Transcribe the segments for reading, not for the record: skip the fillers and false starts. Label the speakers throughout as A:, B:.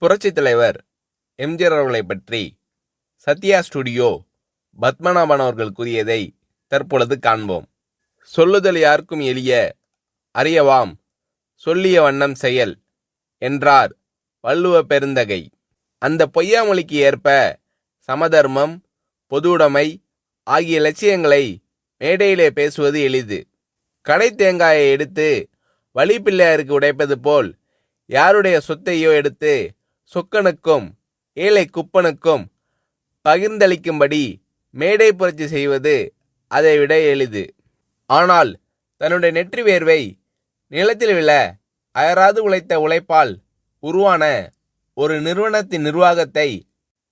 A: புரட்சித் தலைவர் எம்ஜிஆர் அவர்களை பற்றி சத்யா ஸ்டுடியோ பத்மநாபன் அவர்கள் கூறியதை தற்பொழுது காண்போம். சொல்லுதல் யாருக்கும் எளிய, அறியவாம் சொல்லிய வண்ணம் செயல் என்றார் வள்ளுவ பெருந்தகை. அந்த பொய்யாமொழிக்கு ஏற்ப சமதர்மம், பொதுவுடைமை ஆகிய லட்சியங்களை மேடையிலே பேசுவது எளிது. கடை தேங்காயை எடுத்து வழிப்பிள்ளையாருக்கு உடைப்பது போல் யாருடைய சொத்தையோ எடுத்து சொக்கனுக்கும் ஏழை குப்பனுக்கும் பகிர்ந்தளிக்கும்படி மேடை புரட்சி செய்வது அதைவிட எளிது. ஆனால் தன்னுடைய நெற்றி வேர்வை நிலத்தில் விழ அயராது உழைத்த உழைப்பால் உருவான ஒரு நிறுவனத்தின் நிர்வாகத்தை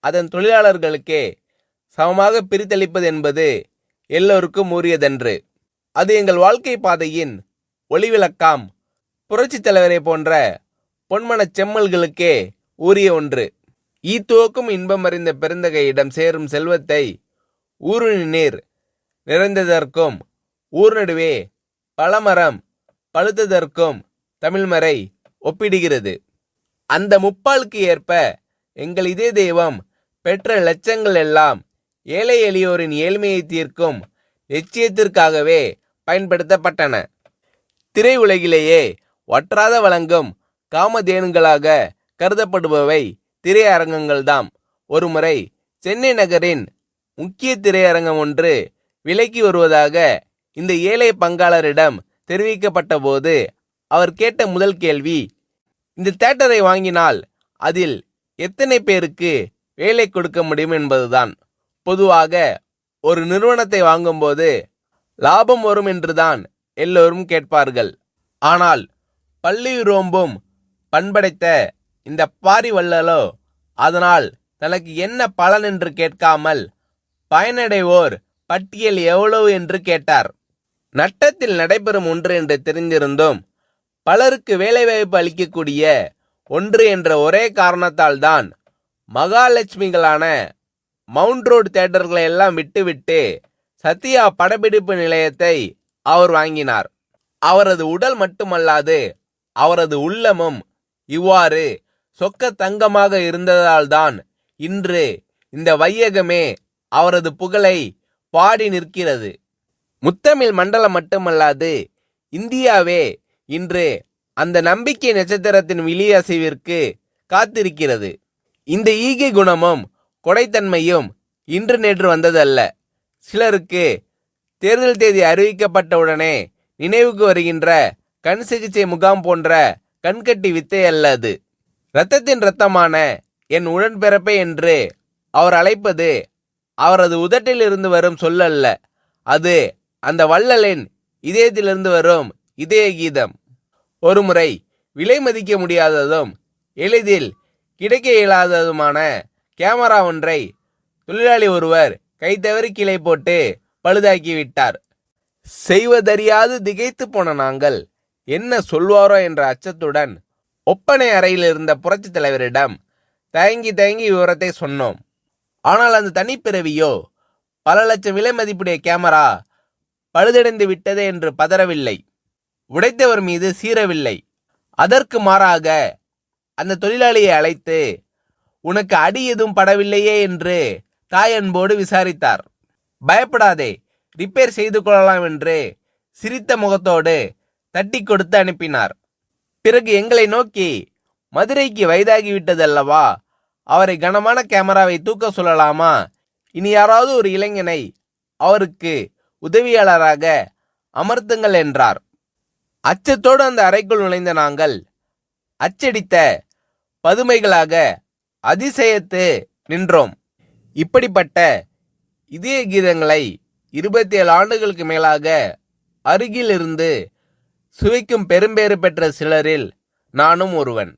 A: அதன் தொழிலாளர்களுக்கே சமமாக பிரித்தளிப்பது என்பது எல்லோருக்கும் உரியதன்று. அது எங்கள் வாழ்க்கை பாதையின் ஒளிவிளக்காம் புரட்சித் தலைவரை போன்ற பொன்மனச் செம்மல்களுக்கே உரிய ஒன்று. ஈத்துவக்கும் இன்பம் அறிந்த பெருந்தகையிடம் சேரும் செல்வத்தை ஊருணி நீர் நிறைந்ததற்கும் ஊர் நடுவே பழமரம் பழுத்ததற்கும் தமிழ்மறை ஒப்பிடுகிறது. அந்த முப்பாலுக்கு ஏற்ப எங்கள் இதே தெய்வம் பெற்ற லட்சங்கள் எல்லாம் ஏழை எளியோரின் ஏழ்மையை தீர்க்கும் லட்சியத்திற்காகவே பயன்படுத்தப்பட்டன. திரை உலகிலேயே வற்றாத வழங்கும் காமதேனுங்களாக கருதப்படுபவை திரையரங்கங்கள்தாம். ஒருமுறை சென்னை நகரின் முக்கிய திரையரங்கம் ஒன்று விலைக்கு வருவதாக இந்த ஏழை பங்காளரிடம் தெரிவிக்கப்பட்ட போது அவர் கேட்ட முதல் கேள்வி, இந்த தியேட்டரை வாங்கினால் அதில் எத்தனை பேருக்கு வேலை கொடுக்க முடியும் என்பதுதான். பொதுவாக ஒரு நிறுவனத்தை வாங்கும்போது லாபம் வரும் என்றுதான் எல்லோரும் கேட்பார்கள். ஆனால் பள்ளியுரோம்பும் பண்படைத்த இந்த பாரி வள்ளலோ அதனால் தனக்கு என்ன பலன் என்று கேட்காமல் பயனடைவோர் பட்டியல் எவ்வளவு என்று கேட்டார். நட்டத்தில் நடைபெறும் ஒன்று என்று தெரிந்திருந்தும் பலருக்கு வேலைவாய்ப்பு அளிக்கக்கூடிய ஒன்று என்ற ஒரே காரணத்தால் தான் மகாலட்சுமிகளான மவுண்ட் ரோடு தியேட்டர்களை எல்லாம் விட்டுவிட்டு சத்யா படப்பிடிப்பு நிலையத்தை அவர் வாங்கினார். அவரது உடல் மட்டுமல்லாது அவரது உள்ளமும் இவ்வாறு சொக்க தங்கமாக இருந்ததால்தான் இன்று இந்த வையகமே அவரது புகழை பாடி நிற்கிறது. முத்தமிழ் மண்டலம் மட்டுமல்லாது இந்தியாவே இன்று அந்த நம்பிக்கை நட்சத்திரத்தின் விழியசைவிற்கு காத்திருக்கிறது. இந்த ஈகை குணமும் கொடைத்தன்மையும் இன்று நேற்று வந்ததல்ல. சிலருக்கு தேர்தல் தேதி அறிவிக்கப்பட்டவுடனே நினைவுக்கு வருகின்ற கண் சிகிச்சை முகாம் போன்ற கண்கட்டி வித்தை அல்ல அது. இரத்தத்தின் இரத்தமான என் உடன்பிறப்பை என்று அவர் அழைப்பது அவரது உதட்டில் இருந்து வரும் சொல்லல்ல, அது அந்த வள்ளலின் இதயத்திலிருந்து வரும் இதய கீதம். ஒருமுறை விலை மதிக்க முடியாததும் எளிதில் கிடைக்க இயலாததுமான கேமரா ஒன்றை தொழிலாளி ஒருவர் கைத்தவறி கீழே போட்டு பழுதாக்கிவிட்டார். செய்வதறியாது திகைத்து போன நாங்கள் என்ன சொல்வாரோ என்ற அச்சத்துடன் ஒப்பனை அறையில் இருந்த புரட்சித் தலைவரிடம் தயங்கி விவரத்தை சொன்னோம். ஆனால் அந்த தனிப்பிறவியோ பல லட்சம் விலை மதிப்புடைய கேமரா பழுதடைந்து விட்டதே என்று பதறவில்லை, உடைத்தவர் மீது சீரவில்லை. அதற்கு மாறாக அந்த தொழிலாளியை அழைத்து உனக்கு அடி எதுவும் படவில்லையே என்று தாயன்போடு விசாரித்தார். பயப்படாதே, ரிப்பேர் செய்து கொள்ளலாம் என்று சிரித்த முகத்தோடு தட்டி கொடுத்து அனுப்பினார். பிறகு எங்களை நோக்கி, மதுரைக்கு வயதாகிவிட்டதல்லவா, அவரை கனமான கேமராவை தூக்க சொல்லலாமா, இனி யாராவது ஒரு இளைஞனை அவருக்கு உதவியாளராக அமர்த்துங்கள் என்றார். அச்சத்தோடு அந்த அறைக்குள் நுழைந்த நாங்கள் அச்சடித்த பதுமைகளாக அதிசயத்து நின்றோம். இப்படிப்பட்ட இதய கீதங்களை 27 ஆண்டுகளுக்கு மேலாக அருகில் இருந்து சுவைக்கும் பெரும்பேறு பெற்ற சிலரில் நானும் ஒருவன்.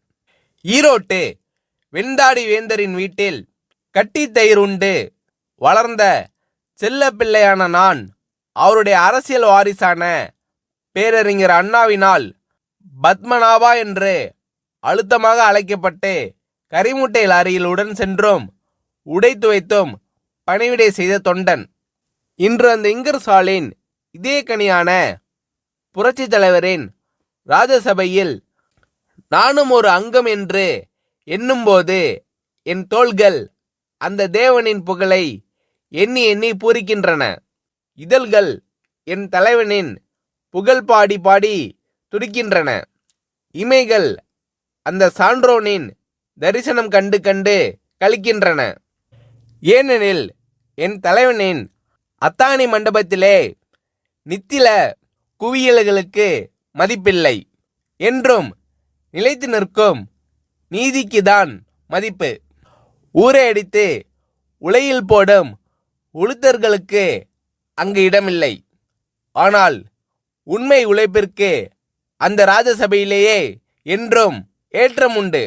A: ஈரோட்டு வெண்தாடி வேந்தரின் வீட்டில் கட்டி தயிர் உண்டு வளர்ந்த செல்ல பிள்ளையான நான் அவருடைய அரசியல் வாரிசான பேரறிஞர் அண்ணாவினால் பத்மநாபா என்று அழுத்தமாக அழைக்கப்பட்டு கரிமுட்டை லாரியில் உடன் சென்றும் உடை துவைத்தும் பணிவிடை செய்த தொண்டன். இன்று அந்த இங்கர்சாலின் இதே கனியான புரட்சி தலைவரின் ராஜசபையில் நானும் ஒரு அங்கம் என்று எண்ணும்போது என் தோள்கள் அந்த தேவனின் புகழை எண்ணி எண்ணி பூரிக்கின்றன. இதழ்கள் என் தலைவனின் புகழ் பாடி பாடி துடிக்கின்றன. இமைகள் அந்த சான்றோனின் தரிசனம் கண்டு கண்டு கழிக்கின்றன. ஏனெனில் என் தலைவனின் அத்தாணி மண்டபத்திலே நித்தில குவியல்களுக்கு மதிப்பில்லை. என்றும் நிலைத்து நிற்கும் நீதிக்குதான் மதிப்பு. ஊரை அடித்து உலையில் போடும் உளுத்தர்களுக்கு அங்கு இடமில்லை. ஆனால் உண்மை உழைப்பிற்கு அந்த ராஜசபையிலேயே என்றும் ஏற்றம் உண்டு.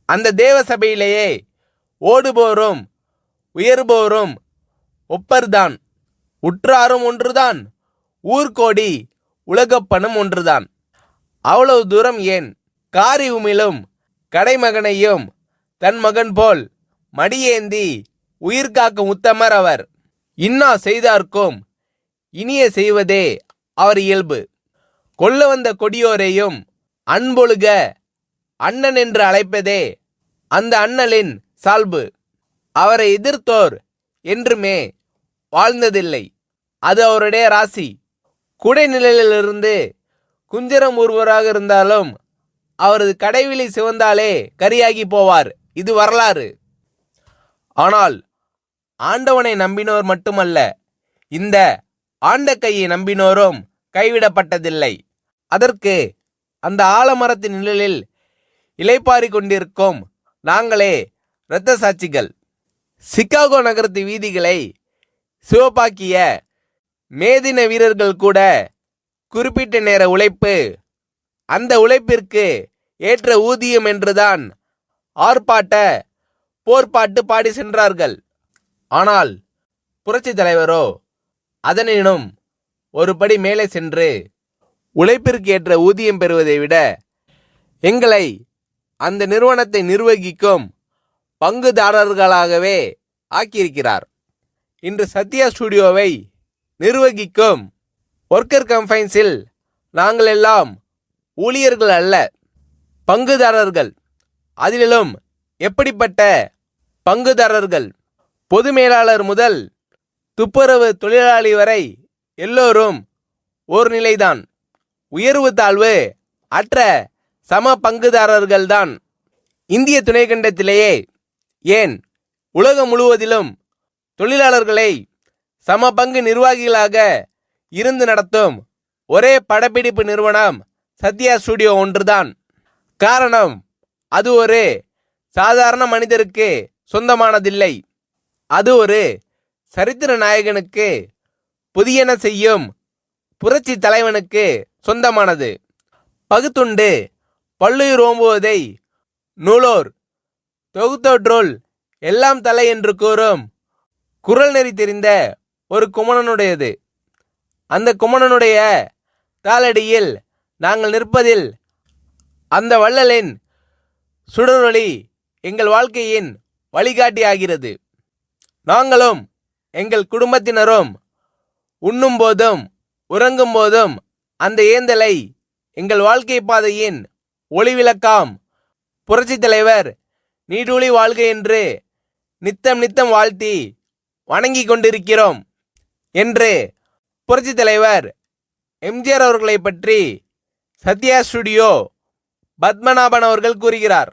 A: அந்த தேவ சபையிலேயே ஓடுபோரும் உயர்போரும் ஒப்பர்தான். உற்றாரும் ஒன்றுதான், ஊர்கோடி உலகப்பணம் ஒன்றுதான். அவ்வளவு தூரம் ஏன்? காரி உமிழும் கடைமகனையும் தன் மகன் போல் மடியேந்தி உயிர் காக்கும் உத்தமர் அவர். இன்னா செய்தார்க்கும் இனிய செய்வதே அவர் இயல்பு. கொல்ல வந்த கொடியோரையும் அன்பொழுக அண்ணன் என்று அழைப்பதே அந்த அண்ணலின் சால்பு. அவரை எதிர்த்தோர் என்றுமே வாழ்ந்ததில்லை. அது அவருடைய ராசி. குடைநிழலிலிருந்து குஞ்சரம் ஒருவராக இருந்தாலும் அவரது கடைவிழி சிவந்தாலே கரியாகி போவார். இது வரலாறு. ஆனால் ஆண்டவனை நம்பினோர் மட்டுமல்ல, இந்த ஆண்ட கையை நம்பினோரும் கைவிடப்பட்டதில்லை. அதற்கு அந்த ஆலமரத்தின் நிழலில் இளைப்பாரி கொண்டிருக்கும் நாங்களே இரத்த சாட்சிகள். சிகாகோ நகரத்து வீதிகளை சிவப்பாக்கிய மேதின வீரர்கள் கூட குறிப்பிட்ட நேர உழைப்பு, அந்த உழைப்பிற்கு ஏற்ற ஊதியம் என்றுதான் ஆர்ப்பாட்ட போர்ப்பாட்டு பாடி சென்றார்கள். ஆனால் புரட்சி தலைவரோ அதனினும் ஒரு படி மேலே சென்று உழைப்பிற்கு ஏற்ற ஊதியம் பெறுவதை விட எங்களை அந்த நிறுவனத்தை நிர்வகிக்கும் பங்குதாரர்களாகவே ஆக்கியிருக்கிறார். இன்று சத்யா ஸ்டுடியோவை நிர்வகிக்கும் ஒர்க்கர் கம்பைன்ஸில் நாங்கள் எல்லாம் ஊழியர்கள் அல்ல, பங்குதாரர்கள். அதிலும் எப்படிப்பட்ட பங்குதாரர்கள்? பொது மேலாளர் முதல் துப்புரவு தொழிலாளி வரை எல்லோரும் ஒரு நிலைதான். உயர்வு தாழ்வு அற்ற சம பங்குதாரர்கள்தான். இந்திய துணைக்கண்டத்திலேயே ஏன் உலகம் முழுவதிலும் தொழிலாளர்களை சம பங்கு நிர்வாகிகளாக இருந்து நடத்தும் ஒரே படப்பிடிப்பு நிறுவனம் சத்யா ஸ்டுடியோ ஒன்றுதான். காரணம், அது ஒரு சாதாரண மனிதருக்கு சொந்தமானதில்லை. அது ஒரு சரித்திர நாயகனுக்கு, புதியன செய்யும் புரட்சி தலைவனுக்கு சொந்தமானது. பகுத்துண்டு பல்லுயிர் ஓம்புவதை நூலோர் தொகுத்தோற்றுள் எல்லாம் தலை என்று கூறும் குரல் நெறி தெரிந்த ஒரு குமணனுடையது. அந்த குமணனுடைய காலடியில் நாங்கள் நிற்பதில் அந்த வள்ளலின் சுடரொளி எங்கள் வாழ்க்கையின் வழிகாட்டி ஆகிறது. நாங்களும் எங்கள் குடும்பத்தினரும் உண்ணும் போதும் உறங்கும் போதும் அந்த ஏந்தலை எங்கள் வாழ்க்கை பாதையின் ஒளிவிளக்காம் புரட்சி தலைவர் நீடூழி வாழ்க என்று நித்தம் நித்தம் வாழ்த்தி வணங்கி கொண்டிருக்கிறோம் என்று புரட்சி தலைவர் எம்ஜிஆர் அவர்களை பற்றி சத்யா ஸ்டுடியோ பத்மநாபன் அவர்கள் கூறுகிறார்.